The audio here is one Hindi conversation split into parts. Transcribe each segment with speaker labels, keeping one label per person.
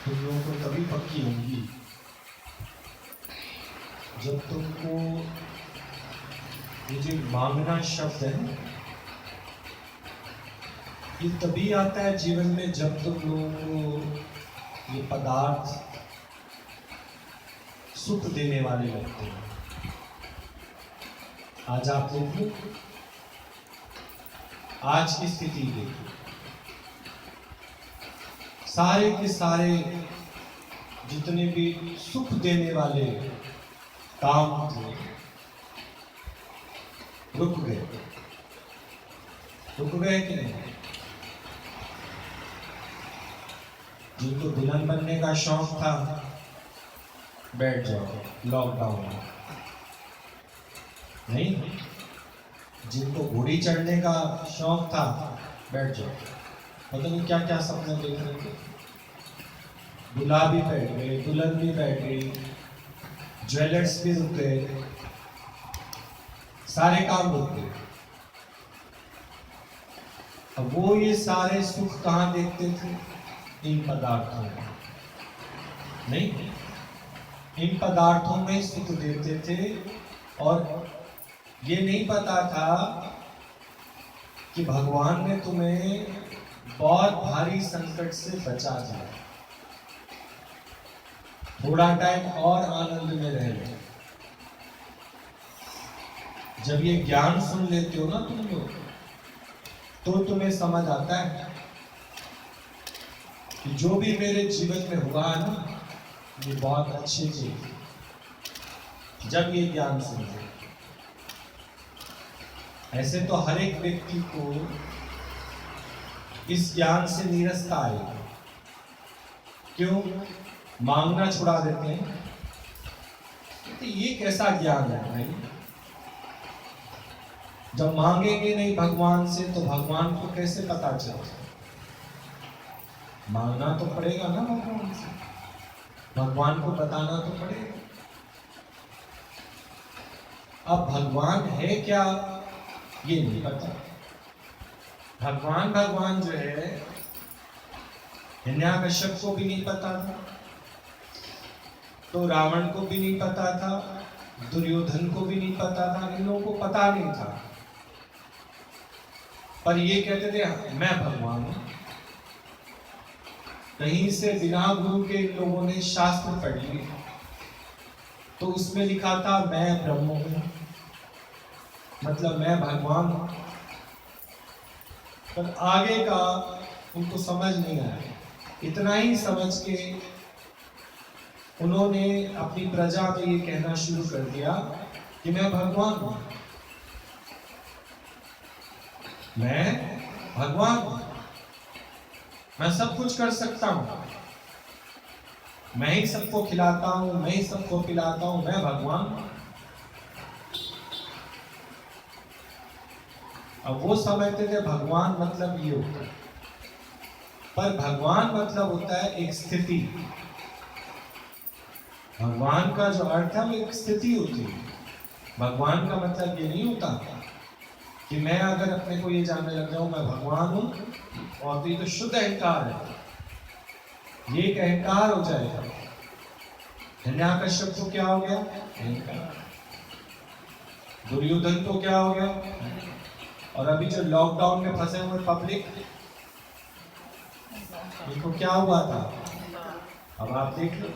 Speaker 1: तुम लोगों को तभी पक्की होंगी जब तुमको ये जो मांगना शब्द है ये तभी आता है जीवन में जब तुम लोगों को ये पदार्थ सुख देने वाले लगते हैं। आज आप देखिए, आज की स्थिति देखिए, सारे के सारे जितने भी सुख देने वाले काम थे रुक गए कि नहीं? जिनको दुल्हन बनने का शौक था बैठ जाओ लॉकडाउन में, नहीं? जिनको घोड़ी चढ़ने का शौक था बैठ जाओ, पता नहीं क्या क्या सपने देख रहे थे। दूल्हा भी बैठ गए, दुल्हन भी बैठ गई, ज्वेलर्स भी रुक गए, सारे काम रुक गए। अब वो ये सारे सुख कहाँ देखते थे? इन पदार्थों में, नहीं? इन पदार्थों में सुख देते थे और ये नहीं पता था कि भगवान ने तुम्हें बहुत भारी संकट से बचा दिया, थोड़ा टाइम और आनंद में रह लो। जब ये ज्ञान सुन लेते हो ना तुम लोग, तो तुम्हें समझ आता है कि जो भी मेरे जीवन में हुआ है ना, ये बहुत अच्छी चीज। जब ये ज्ञान सुनते, ऐसे तो हर एक व्यक्ति को इस ज्ञान से नीरसता आएगी। क्यों? मांगना छुड़ा देते हैं। तो ये कैसा ज्ञान है भाई? जब मांगेंगे नहीं भगवान से तो भगवान को कैसे पता चलेगा? मांगना तो पड़ेगा ना भगवान से, भगवान को बताना तो पड़ेगा। अब भगवान है क्या ये नहीं पता। भगवान जो है हिरण्यकश्यप को भी नहीं पता था, तो रावण को भी नहीं पता था, दुर्योधन को भी नहीं पता था, इन लोगों को पता नहीं था। पर ये कहते थे मैं भगवान हूं। कहीं से बिना गुरु के इन लोगों ने शास्त्र पढ़ लिए, तो उसमें लिखा था मैं ब्रह्म हूं, मतलब मैं भगवान हूं। पर आगे का उनको समझ नहीं आया। इतना ही समझ के उन्होंने अपनी प्रजा में ये कहना शुरू कर दिया कि मैं भगवान हूं, मैं भगवान हूं, मैं सब कुछ कर सकता हूं, मैं ही सबको खिलाता हूं, मैं ही सबको पिलाता हूं, मैं भगवान हूं। अब वो समझते थे भगवान मतलब ये होता है, पर भगवान मतलब होता है एक स्थिति। भगवान का जो अर्थ है वो एक स्थिति होती है। भगवान का मतलब ये नहीं होता कि मैं अगर अपने को ये जानने लग जाऊं मैं भगवान हूं, और तो ये तो शुद्ध अहंकार है, ये एक अहंकार हो जाएगा। हिरण्यकश्यप को क्या हो गया? अहंकार। दुर्योधन को क्या हो गया? और अभी जो लॉकडाउन में फंसे हुए पब्लिक, इनको क्या हुआ था? अब आप देख लो,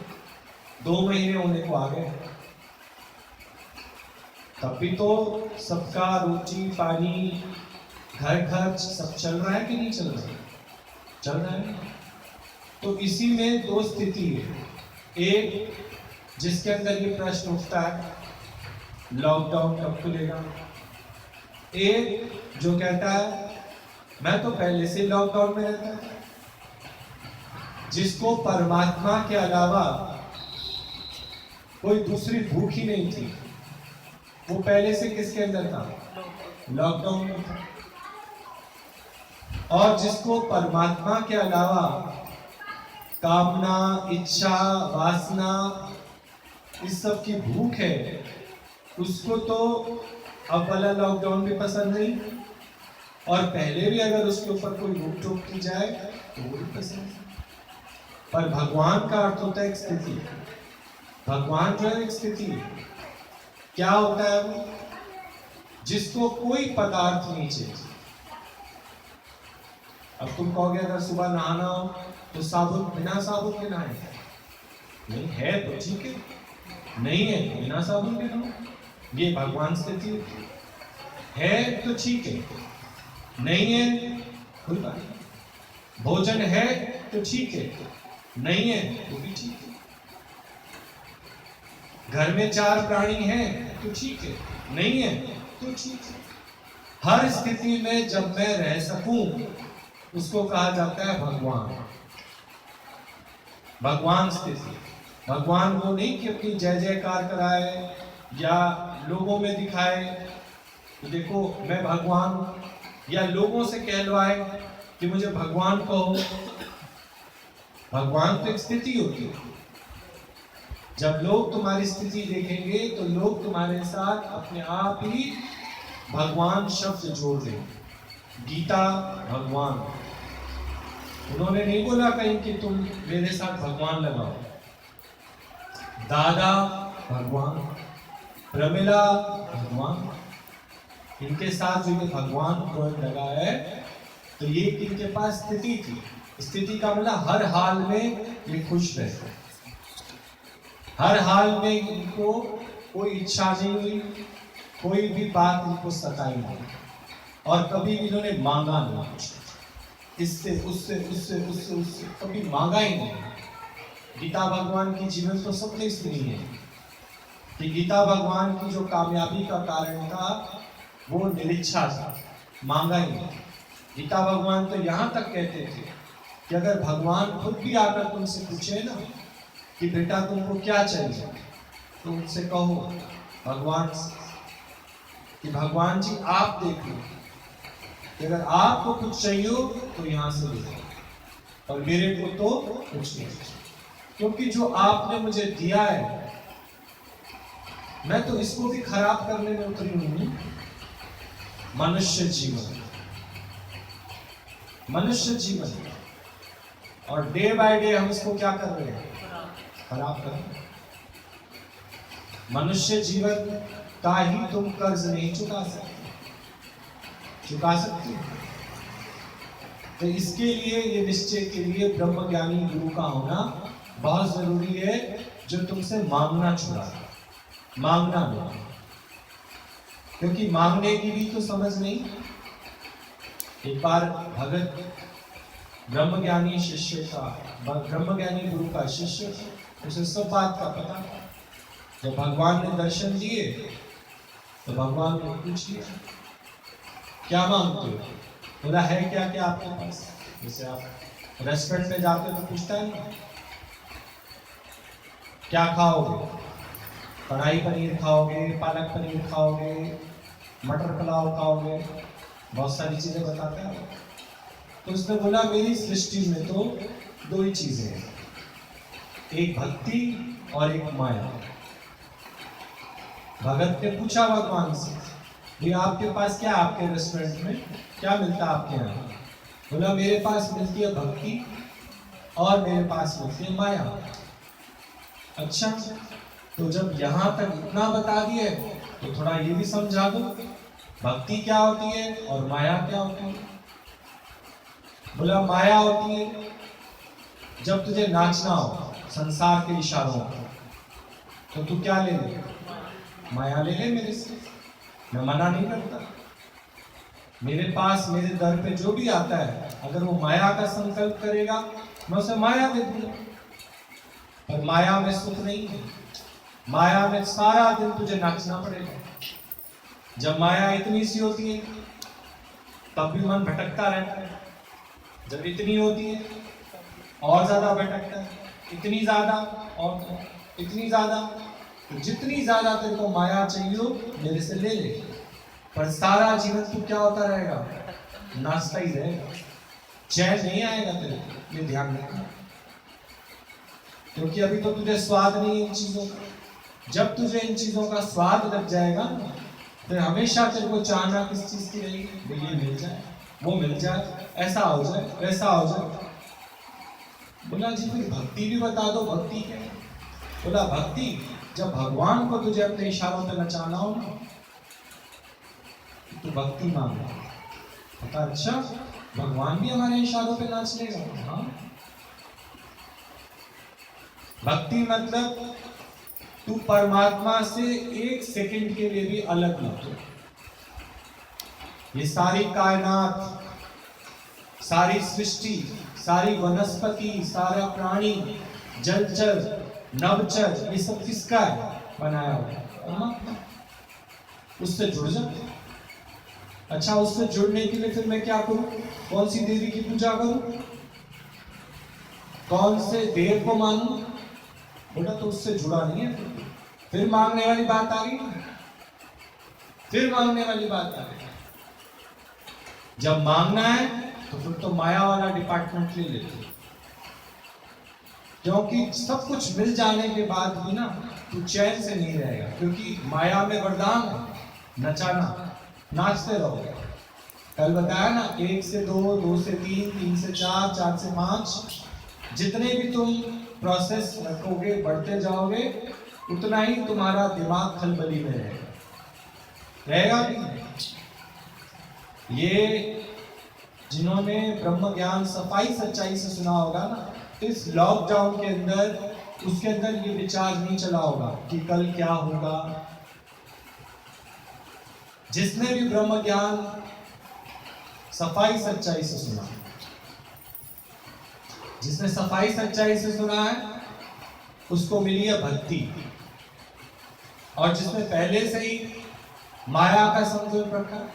Speaker 1: 2 महीने होने को आ गए, तब भी तो सबका रोटी पानी घर खर्च सब चल रहा है कि नहीं चल रहा है? चल रहा है। तो इसी में 2 स्थिति है। एक जिसके अंदर ये प्रश्न उठता है लॉकडाउन कब खुलेगा, एक जो कहता है मैं तो पहले से लॉकडाउन में रहता है। जिसको परमात्मा के अलावा कोई दूसरी भूख ही नहीं थी, वो पहले से किसके अंदर था? लॉकडाउन में था। और जिसको परमात्मा के अलावा कामना, इच्छा, वासना, इस सब की भूख है, उसको तो अब वाला लॉकडाउन भी पसंद नहीं, और पहले भी अगर उसके ऊपर कोई रोक टोक की जाए तो वो भी पसंद नहीं। पर भगवान का अर्थ होता है एक स्थिति। भगवान जो है एक स्थिति। क्या होता है वो? जिसको कोई पदार्थ नहीं चाहिए। अब तुम कहोगे अगर सुबह नहाना हो तो साबुन, बिना साबुन के नहाए? नहीं है तो ठीक है, नहीं है तो बिना साबुन के नहाओ। ये भगवान स्थिति है तो ठीक है, नहीं है कोई बात नहीं। भोजन है तो ठीक है, नहीं है तो भी ठीक है। घर में 4 प्राणी हैं तो ठीक है, नहीं है तो ठीक है। हर स्थिति में जब मैं रह सकूं उसको कहा जाता है भगवान। भगवान स्थिति। भगवान वो नहीं कि अपनी जय जयकार कराए या लोगों में दिखाए तो देखो मैं भगवान हूं, या लोगों से कहलवाए कि मुझे भगवान कहो। भगवान तो एक स्थिति होती है। जब लोग तुम्हारी स्थिति देखेंगे तो लोग तुम्हारे साथ अपने आप ही भगवान शब्द जोड़ देंगे। गीता भगवान, उन्होंने नहीं बोला कहीं कि तुम मेरे साथ भगवान लगाओ। दादा भगवान, प्रमिला भगवान, इनके साथ जो ये भगवान वर्ड लगा है तो ये इनके पास स्थिति थी। स्थिति का मतलब हर हाल में ये खुश रहे, हर हाल में इनको कोई इच्छा नहीं हुई, कोई भी बात इनको सताई नहीं, और कभी इन्होंने मांगा नहीं, इससे उससे उससे उससे उससे कभी मांगा ही नहीं। गीता भगवान की जीवन तो सबने सुनी है कि गीता भगवान की जो कामयाबी का कारण था वो निरीक्षा था, मांगा ही नहीं। गीता भगवान तो यहाँ तक कहते थे कि अगर भगवान खुद भी आकर तुमसे पूछे ना कि बेटा तुमको क्या चाहिए, तो उनसे कहो भगवान कि भगवान जी आप देख लो कि अगर आपको कुछ चाहिए तो यहाँ से ले लो, और मेरे को तो कुछ नहीं, क्योंकि जो आपने मुझे दिया है मैं तो इसको भी खराब करने में उतरी हूं। मनुष्य जीवन, मनुष्य जीवन, और डे बाय डे हम इसको क्या कर रहे हैं? खराब कर रहे हैं। मनुष्य जीवन का ही तुम कर्ज नहीं चुका सकते, चुका सकते हो। तो इसके लिए ये निश्चय के लिए ब्रह्म ज्ञानी गुरु का होना बहुत जरूरी है, जो तुमसे मांगना छुड़ा, मांगना नहीं, क्योंकि मांगने की भी तो समझ नहीं। एक बार भगत ब्रह्म ज्ञानी शिष्य का, ब्रह्म ज्ञानी गुरु का शिष्य, उसे सब बात का पता। जब भगवान ने दर्शन दिए तो भगवान ने पूछ लिया क्या मांगते हो? बोला है क्या क्या आपके पास? जैसे आप रेस्टोरेंट में जाते तो पूछता है ना क्या खाओगे? कढ़ाई पनीर खाओगे, पालक पनीर खाओगे, मटर पुलाव खाओगे, बहुत सारी चीजें बताता है। तो उसने बोला मेरी सृष्टि में तो 2 ही चीजें हैं, एक भक्ति और एक माया। भगत ने पूछा भगवान से, ये आपके पास क्या, आपके रेस्टोरेंट में क्या मिलता है आपके यहाँ? बोला मेरे पास मिलती है भक्ति और मेरे पास मिलती है माया। अच्छा, तो जब यहाँ तक इतना बता दिए तो थोड़ा ये भी समझा दो, भक्ति क्या होती है और माया क्या होती है? बोला माया होती है जब तुझे नाचना हो संसार के इशारों तो तू क्या ले ले? माया ले ले मेरे से, मैं मना नहीं करता। मेरे पास मेरे दर पे जो भी आता है अगर वो माया का संकल्प करेगा मैं उसे माया दे दूंगा, पर माया में सुख नहीं है। माया में सारा दिन तुझे नाचना पड़ेगा। जब माया इतनी सी होती है तब भी मन भटकता रहता है, जब इतनी होती है और ज्यादा भटकता है, इतनी ज्यादा और इतनी ज्यादा। तो जितनी ज्यादा तेरे को माया चाहिए मेरे से ले ले, पर सारा जीवन तू क्या होता रहेगा? नाचता ही रहेगा, चैन नहीं आएगा तेरे को। ये ध्यान रखना, क्योंकि अभी तो तुझे स्वाद नहीं है इन चीजों का। जब तुझे इन चीजों का स्वाद लग जाएगा फिर हमेशा तेरे को चाहना किस चीज की रहेगी? ये मिल जाए, वो मिल जाए, ऐसा हो जाए, वैसा हो जाए। बोला जी फिर भक्ति भी बता दो, भक्ति क्या है? बोला भक्ति जब भगवान को तुझे अपने इशारों पे नचाना हो ना, तो भक्ति मांग। पता अच्छा भगवान भी हमारे इशारों पे नाच लेगा? हाँ। भक्ति मतलब तू परमात्मा से एक सेकंड के लिए भी अलग मत हो। ये सारी कायनात, सारी सृष्टि, सारी वनस्पति, सारा प्राणी, जलचर, नवचर, ये सब किसका है? बनाया हुआ। उससे जुड़ जा। अच्छा उससे जुड़ने के लिए फिर मैं क्या करूं? कौन सी देवी की पूजा करूं? कौन से देव को मानूं? बोला तो उससे जुड़ा नहीं है। फिर मांगने वाली बात आ गई। फिर मांगने वाली बात आ गई। जब मांगना है तो फिर तो माया वाला डिपार्टमेंट ले लेते, क्योंकि सब कुछ मिल जाने के बाद भी ना तू चैन से नहीं रहेगा, क्योंकि माया में वरदान है नचाना, नाचते रहो। कल बताया ना 1 से 2, 2 से 3, 3 से 4, 4 से 5, जितने भी तुम प्रोसेस रखोगे, बढ़ते जाओगे, उतना ही तुम्हारा दिमाग खलबली में रहेगा नहीं? ये जिन्होंने ब्रह्म ज्ञान सफाई सच्चाई से सुना होगा ना, इस लॉकडाउन के अंदर उसके अंदर ये विचार नहीं चला होगा कि कल क्या होगा। जिसने भी ब्रह्म ज्ञान सफाई सच्चाई से सुना, जिसने सफाई सच्चाई से सुना है, उसको मिली है भक्ति। और जिसने पहले से ही माया का संकल्प रखा,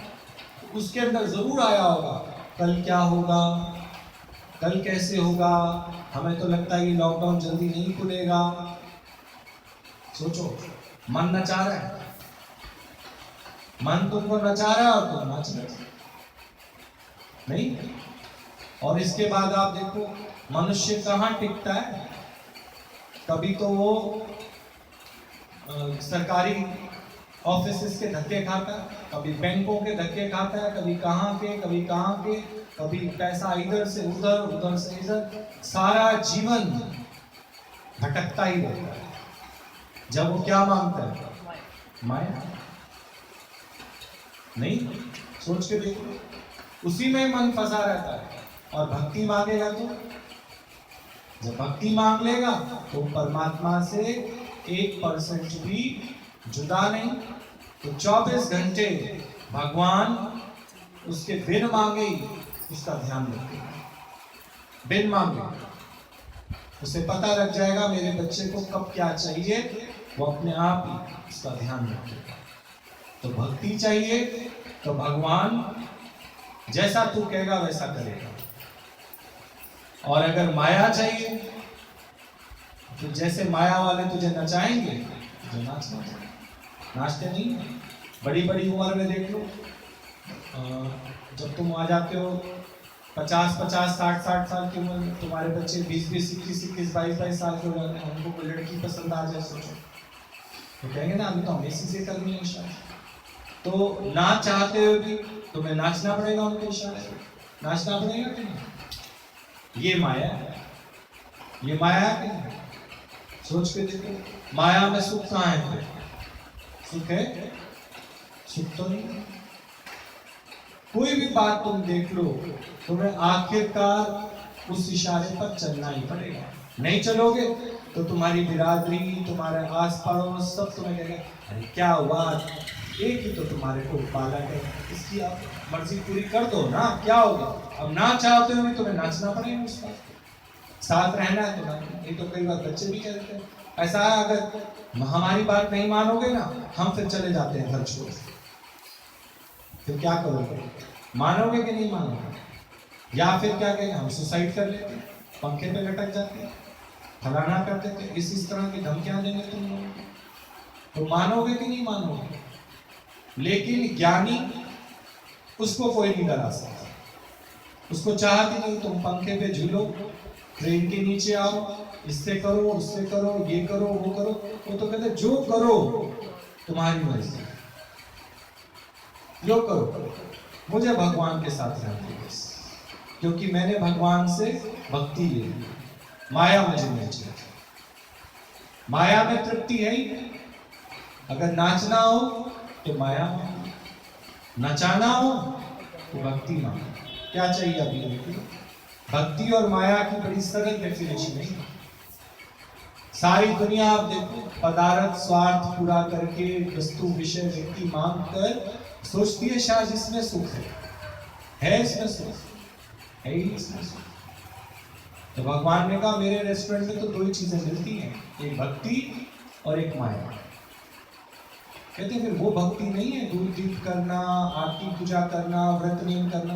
Speaker 1: उसके अंदर जरूर आया होगा कल क्या होगा, कल कैसे होगा, हमें तो लगता है कि लॉकडाउन जल्दी नहीं खुलेगा। सोचो, मन नचा रहा है, मन तुमको नचा रहा है और तुम नाच रहे नहीं। और इसके बाद आप देखो मनुष्य कहाँ टिकता है। कभी तो वो सरकारी ऑफिसेस के धक्के खाता है, कभी बैंकों के धक्के खाता है, कभी कहाँ के, कभी पैसा इधर से उधर, उधर से इधर, सारा जीवन भटकता ही रहता है। जब वो क्या मांगता है? माया। नहीं, सोच के देखो, उसी में मन फंसा रहता है। और भक्ति मांगेगा तो, जब भक्ति मांग लेगा तो परमात्मा से 1% भी जुदा नहीं। तो 24 घंटे भगवान उसके बिन मांगे उसका ध्यान रखेगा, बिन मांगे। उसे पता लग जाएगा मेरे बच्चे को कब क्या चाहिए, वो अपने आप ही उसका ध्यान रखेगा। तो भक्ति चाहिए तो भगवान जैसा तू कहेगा वैसा करेगा। और अगर माया चाहिए तो जैसे माया वाले तुझे नचाएंगे तो नाचना, नाचते नहीं। बड़ी बड़ी उम्र में देख लो, जब तुम आ जाते हो 50, 60 साल की उम्र में, तुम्हारे बच्चे 20, 21, 22 साल के हो जाते हैं, उनको कोई लड़की पसंद आ जाए, सोचो तो कहेंगे ना अभी तो हम इसी से करनी है शायद। तो ना चाहते हुए भी तुम्हें नाचना पड़ेगा, उनके इशारे पे नाचना पड़ेगा कि नहीं? ये माया है, ये माया है। सोच के देखो, माया में सुख कहाँ है? सुख है? सुख तो नहीं। कोई भी बात तुम देख लो, तुम्हें आखिरकार उस इशारे पर चलना ही पड़ेगा। नहीं चलोगे तो तुम्हारी बिरादरी, तुम्हारे आस पड़ोस सब तुम्हें कहेंगे अरे क्या हुआ, एक ही तो तुम्हारे को बालक है, इसकी आप मर्जी पूरी कर दो ना, क्या होगा। अब ना चाहते हुए तुम्हें नाचना पड़ेगा, उसका साथ रहना है तुम्हें। ये तो कई बार बच्चे भी कहते हैं ऐसा है, अगर हमारी बात नहीं मानोगे ना, हम फिर चले जाते हैं घर छोड़। फिर क्या करोगे? मानोगे कि नहीं मानोगे? या फिर क्या कहेंगे हम सुसाइड कर लेते, पंखे पे लटक जाते, फलाना कर देते, इस तरह की धमकियां देंगे तुम लोगों को। तो मानोगे कि नहीं मानोगे? लेकिन ज्ञानी उसको कोई नहीं डरा सकता, उसको चाहती नहीं तुम पंखे पे झूलो, ट्रेन के नीचे आओ, इससे करो, उससे करो, ये करो, वो करो। वो तो कहते जो करो तुम्हारी मर्जी, जो करो, मुझे भगवान के साथ रहना है बस, क्योंकि मैंने भगवान से भक्ति ले ली, माया मुझे नहीं चाहिए। माया में तृप्ति है ही नहीं। अगर नाचना हो तो माया मांगो, नचाना हो तो भक्ति मांगो। क्या चाहिए अभी देखिए, भक्ति और माया की बड़ी सरल डेफिनेशन है। सारी दुनिया आप देखो, पदार्थ स्वार्थ पूरा करके वस्तु विषय व्यक्ति मांग कर सोचती है शायद इसमें सुख है इसमें सुख है ही इसमें सुख। तो भगवान ने कहा मेरे रेस्टोरेंट में तो दो ही चीजें मिलती हैं, एक भक्ति और एक माया। कहते फिर वो भक्ति नहीं है दूध दीप करना, आरती पूजा करना, व्रत नियम करना।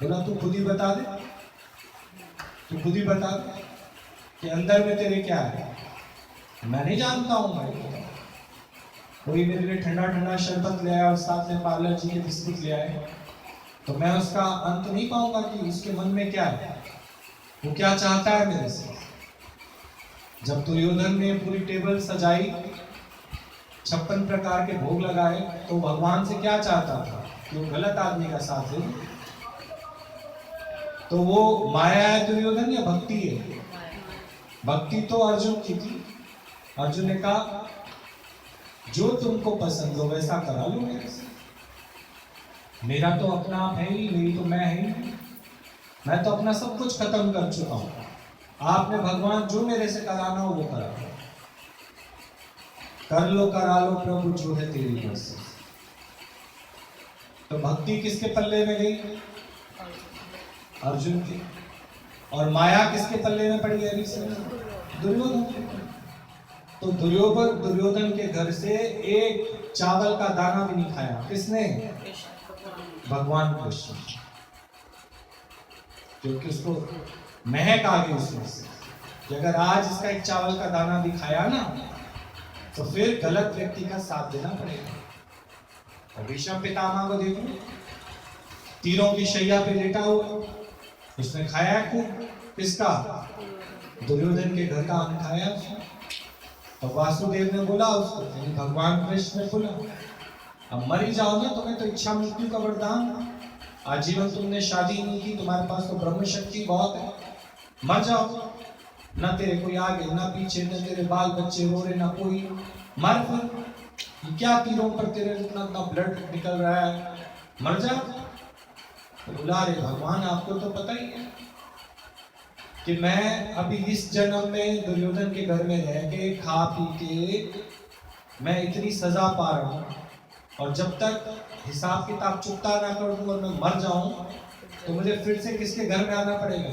Speaker 1: बोला तू खुद ही बता दे, तू खुद ही बता दे कि अंदर में तेरे क्या है। मैं नहीं जानता हूं भाई। कोई मेरे लिए ठंडा ठंडा शरबत ले आया और साथ में पार्लर जी के बिस्कुट ले आए, तो मैं उसका अंत नहीं पाऊंगा कि उसके मन में क्या है, वो क्या चाहता है मेरे से। जब दुर्योधन ने पूरी टेबल सजाई, 56 प्रकार के भोग लगाए, तो भगवान से क्या चाहता था कि वो गलत आदमी का साथ दे। तो वो माया है दुर्योधन या भक्ति है? भक्ति तो अर्जुन की थी। अर्जुन ने कहा जो तुमको पसंद हो वैसा करा लो मेरे से, मेरा तो अपना आप है ही, मेरी तो मैं है ही, मैं तो अपना सब कुछ खत्म कर चुका हूं। आपने भगवान जो मेरे से कराना हो वो करा लो, कर लो करा लो प्रभु जो है तेरी मर्जी। तो भक्ति किसके पल्ले में गई? अर्जुन की। और माया किसके पल्ले में पड़ी है? दुर्योधन। तो दुर्योधन के घर से एक चावल का दाना भी नहीं खाया। किसने? भगवान कृष्ण। क्योंकि उसको महक आ गई उसमें से कि अगर आज इसका एक चावल का दाना भी खाया ना तो फिर गलत व्यक्ति का साथ देना पड़ेगा। और भीष्म पितामह को देखो, तीरों की शैया पे लेटा हुआ, उसने खाया खूब। किसका? दुर्योधन के घर का अन्न खाया उसने। तो वासुदेव ने बोला उसको, भगवान कृष्ण ने बोला अब मर ही जाओ ना, तुम्हें तो इच्छा मृत्यु का वरदान, आजीवन तुमने शादी नहीं की, तुम्हारे पास तो ब्रह्म शक्ति बहुत है, मर जाओ। ना तेरे कोई आगे ना पीछे, ना तेरे बाल बच्चे रो रहे ना कोई, मर फिर। क्या तीरों पर तेरे इतना ब्लड निकल रहा है, मर जा। तो बोला अरे भगवान आपको तो पता ही है कि मैं अभी इस जन्म में दुर्योधन के घर में रह के खा पी के मैं इतनी सजा पा रहा हूँ, और जब तक हिसाब किताब चुकता ना कर दूं और मैं मर जाऊं तो मुझे फिर से किसके घर में आना पड़ेगा?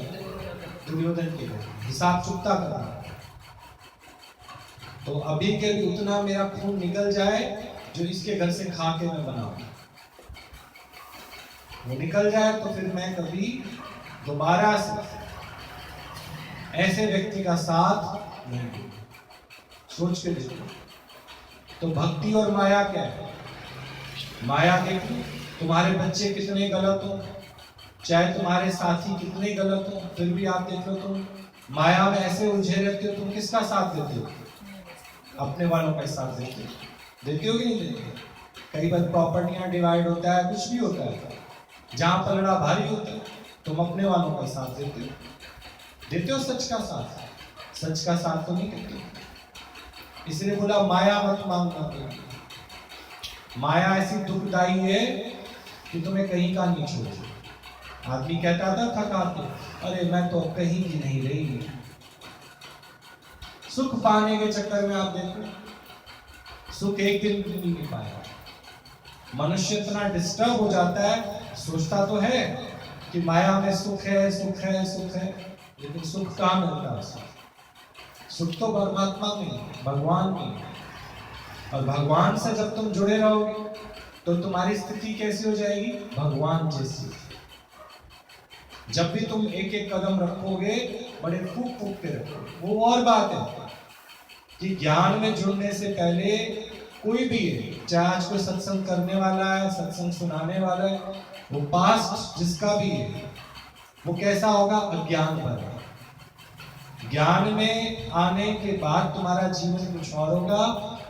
Speaker 1: दुर्योधन के घर, हिसाब चुकता करना। तो अभी के लिए उतना मेरा खून निकल जाए जो इसके घर से खा के मैं बनाऊं, वो निकल जाए तो फिर मैं कभी दोबारा से ऐसे व्यक्ति का साथ नहीं दूंगा। सोच के देखो। तो भक्ति और माया क्या है? माया देखो, तुम्हारे बच्चे कितने गलत हो, चाहे तुम्हारे साथी कितने गलत हो, फिर भी आप देख लो तुम माया में ऐसे उलझे रहते हो। तुम किसका साथ देते हो? अपने वालों का साथ देते हो कि नहीं देते? कई बार प्रॉपर्टियां डिवाइड होता है, कुछ भी होता है, जहां पलड़ा भारी होता है तुम अपने वालों का साथ देते हो सच का साथ? सच का साथ तो नहीं देते। इसलिए बोला माया मत मांगना। माया ऐसी दुखदाई है कि तुम्हें कहीं का नहीं छोड़े। आदमी कहता था थका के, अरे मैं तो कहीं की नहीं रही। सुख पाने के चक्कर में आप देखो, सुख एक दिन भी नहीं पाया। मनुष्य इतना डिस्टर्ब हो जाता है, सोचता तो है कि माया में सुख है सुख है सुख है, लेकिन सुख कहाँ मिलता है? सुख तो परमात्मा में, भगवान में। और भगवान से जब तुम जुड़े रहोगे तो तुम्हारी स्थिति कैसी हो जाएगी? भगवान जैसी। जब भी तुम एक एक कदम रखोगे बड़े फूक फूक के रखोगे। वो और बात है कि ज्ञान में जुड़ने से पहले कोई भी है, चाहे आज कोई सत्संग करने वाला है, सत्संग सुनाने वाला है, वो पास्ट जिसका भी है वो कैसा होगा? अज्ञान पर। ज्ञान में आने के बाद तुम्हारा जीवन कुछ और होगा,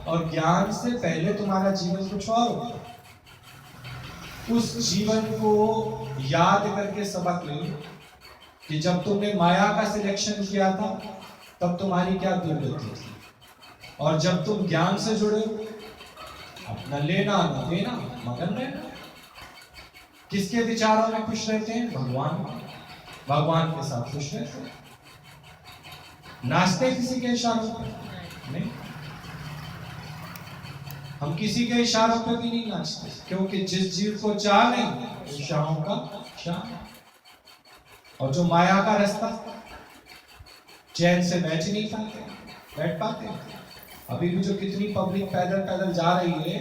Speaker 1: और ज्ञान से पहले तुम्हारा जीवन कुछ और होगा। उस जीवन को याद करके सबक ले कि जब तुमने माया का सिलेक्शन किया था तब तुम्हारी क्या दुर्गति थी। और जब तुम ज्ञान से जुड़े हो, अपना लेना न देना, मगन रहना। किसके विचारों में खुश रहते हैं? भगवान के साथ खुश रहते हैं। नाचते किसी के इशारों पर नहीं, हम किसी के इशारों पर भी नहीं नाचते, क्योंकि जिस जीव को चाह नहीं उस शाहों का शाह। और जो माया का रास्ता चैन से बैठ पाते। अभी भी जो कितनी पब्लिक पैदल पैदल जा रही है,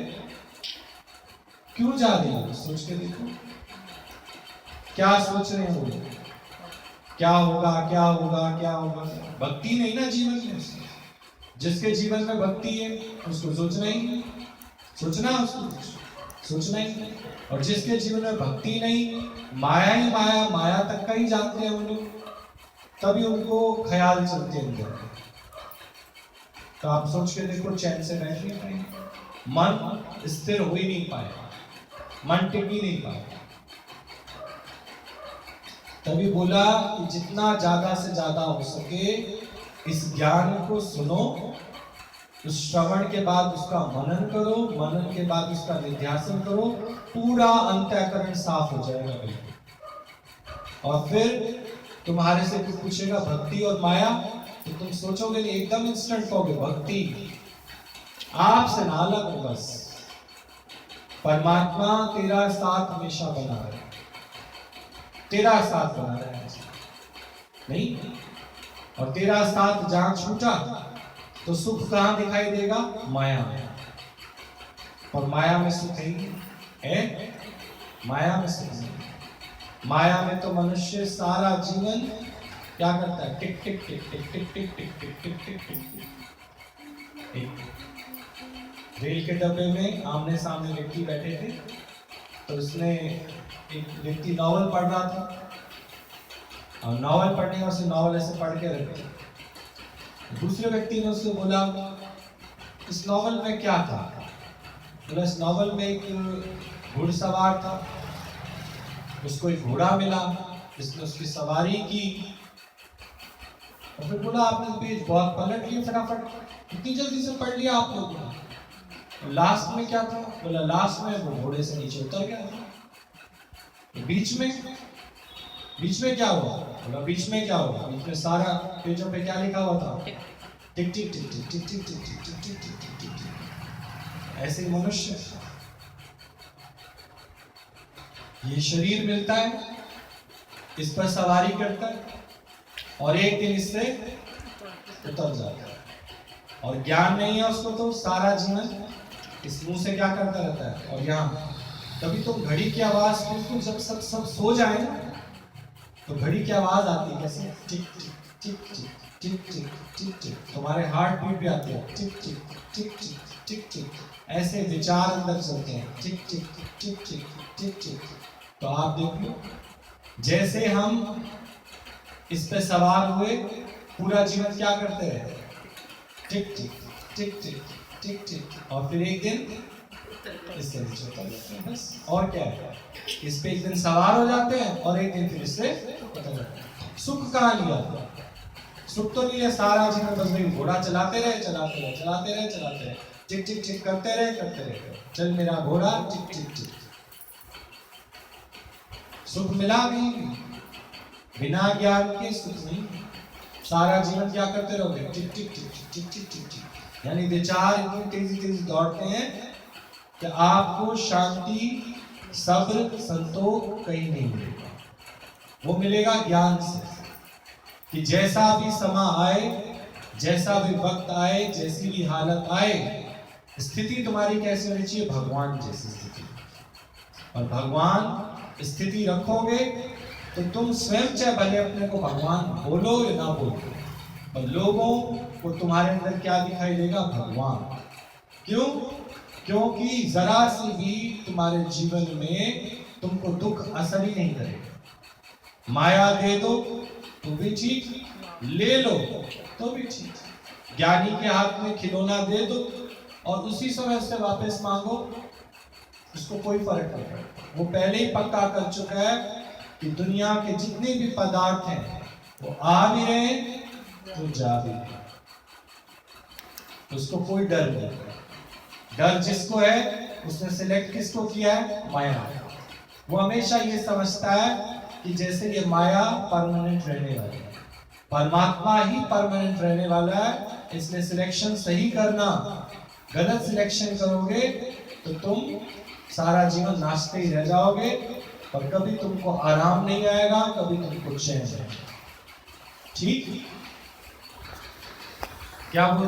Speaker 1: क्यों जा रही है? सोच के देखो, क्या सोच रहे हैं वो? क्या होगा, क्या होगा, क्या होगा? भक्ति नहीं ना जीवन में। जिसके जीवन में भक्ति है उसको सोचना ही नहीं, सोचना ही नहीं। और जिसके जीवन में भक्ति नहीं, माया ही माया तक का ही जानते हैं उन लोग, तभी उनको ख्याल चलते हैं। तो आप सोच के देखो, चैन से बैठ नहीं पाएंगे, मन स्थिर हो ही नहीं पाएगा, मन टिक ही नहीं पाएगा। तभी बोला कि जितना ज्यादा से ज्यादा हो सके इस ज्ञान को सुनो, उस श्रवण के बाद उसका मनन करो, मनन के बाद उसका निध्यासन करो, पूरा अंतःकरण साफ हो जाएगा बिल्कुल। और फिर तुम्हारे से कुछ पूछेगा भक्ति और माया, तो तुम सोचोगे नहीं, एकदम इंस्टेंट कहोगे भक्ति आपसे ना अलग हो। बस परमात्मा तेरा साथ हमेशा बना रहे, तेरा साथ बना रहे नहीं। और तेरा साथ जहां छूटा तो सुख कहां दिखाई देगा? माया में। और माया में सुख है? माया में सुख नहीं। माया में तो मनुष्य सारा जीवन क्या करता है? टिक टिक टिक टिक टिक टिक टिक टिक टिक टिक टिक। रेल के डब्बे में आमने सामने व्यक्ति बैठे थे, तो उसने एक व्यक्ति नॉवल पढ़ रहा था, और नॉवल पढ़ने का उसे नॉवल ऐसे पढ़ के रखे। दूसरे व्यक्ति ने उससे बोला, इस नॉवल में क्या था? बोला, इस नॉवल में एक घुड़सवार था, उसको एक घोड़ा मिला, जिसने उसकी सवारी की। और फिर बोला, आपने पेज बहुत पलट लिया फटाफट, कितनी जल्दी से पढ़ लिया आप लोगों ने। लास्ट में क्या था? बोला, लास्ट में वो घोड़े से नीचे उतर गया था। बीच में क्या हुआ? बोला, बीच में क्या हुआ? बीच में सारा पेजों पे क्या लिखा हुआ था? टिक टिक टिक टिक टिक टिक टिक टिक टिक टिक टिक टिक टिक। ऐसे मनुष्य, ये शरीर मिलता है, इस पर सवारी करता है, और एक दिन इससे उतर जाता है। और ज्ञान नहीं है उसको, तो सारा जीवन इस मुंह से क्या करता रहता है। और यहाँ कभी तो घड़ी की आवाज बिल्कुल जब सब सो जाए ना, तो घड़ी की आवाज आती है कैसे? टिक टिक टिक टिक टिक टिक टिक टिक। तुम्हारे हार्ट बीट भी आती है, टिक टिक टिक टिक टिक टिक। ऐसे विचार अंदर चलते हैं, टिक टिक टिक टिक टिक टिक। तो आप देख लो, जैसे हम इस पे सवार हुए, पूरा जीवन क्या करते रहे? टिक टिक टिक टिक टिक टिक। और फिर एक दिन इससे नीचे उतर जाते हैं, बस। और क्या है? इस पे एक दिन सवार हो जाते हैं, और एक दिन फिर इससे उतर जाते हैं। सुख कहाँ लिया? सुख तो नहीं है, सारा जीवन बस वही घोड़ा चलाते रहे, टिक टिक टिक करते रहे। चल मेरा घोड़ा, टिक टिक टिक। सुख मिला भी, बिना ज्ञान के सुख नहीं। सारा जीवन क्या करते रहोगे? टिक टिक टिक टिक टिक टिक टिक। यानी विचार इतनी तेजी दौड़ते हैं कि आपको शांति, सब्र, संतोष कहीं नहीं मिलेगा। वो मिलेगा ज्ञान से, कि जैसा भी समा आए, जैसा भी वक्त आए, जैसी भी हालत आए, स्थिति तुम्हारी कैसी होनी चाहिए? भगवान जैसी स्थिति। और भगवान स्थिति रखोगे तो तुम स्वयं चाहे भले अपने को भगवान बोलो या ना बोलो, पर लोगों को तुम्हारे अंदर क्या दिखाई देगा? भगवान। क्यों? क्योंकि जरा सी भी तुम्हारे जीवन में तुमको दुख असर ही नहीं करेगा। माया दे दो तो भी ठीक, ले लो तो भी ठीक। ज्ञानी के हाथ में खिलौना दे दो और उसी समय उससे वापस मांगो, उसको कोई फर्क नहीं पड़ता। वो पहले ही पक्का कर चुका है कि दुनिया के जितने भी पदार्थ हैं वो आ भी रहे तो जा भी रहे। तो उसको कोई डर नहीं। डर जिसको है उसने सिलेक्ट किसको किया है? माया। वो हमेशा ये समझता है कि जैसे ये माया परमानेंट रहने वाली है, परमात्मा ही परमानेंट रहने वाला है, इसलिए सिलेक्शन सही करना। गलत सिलेक्शन करोगे तो तुम सारा जीवन नाचते ही रह जाओगे और कभी तुमको आराम नहीं आएगा, कभी तुमको चैन नहीं। ठीक क्या बोल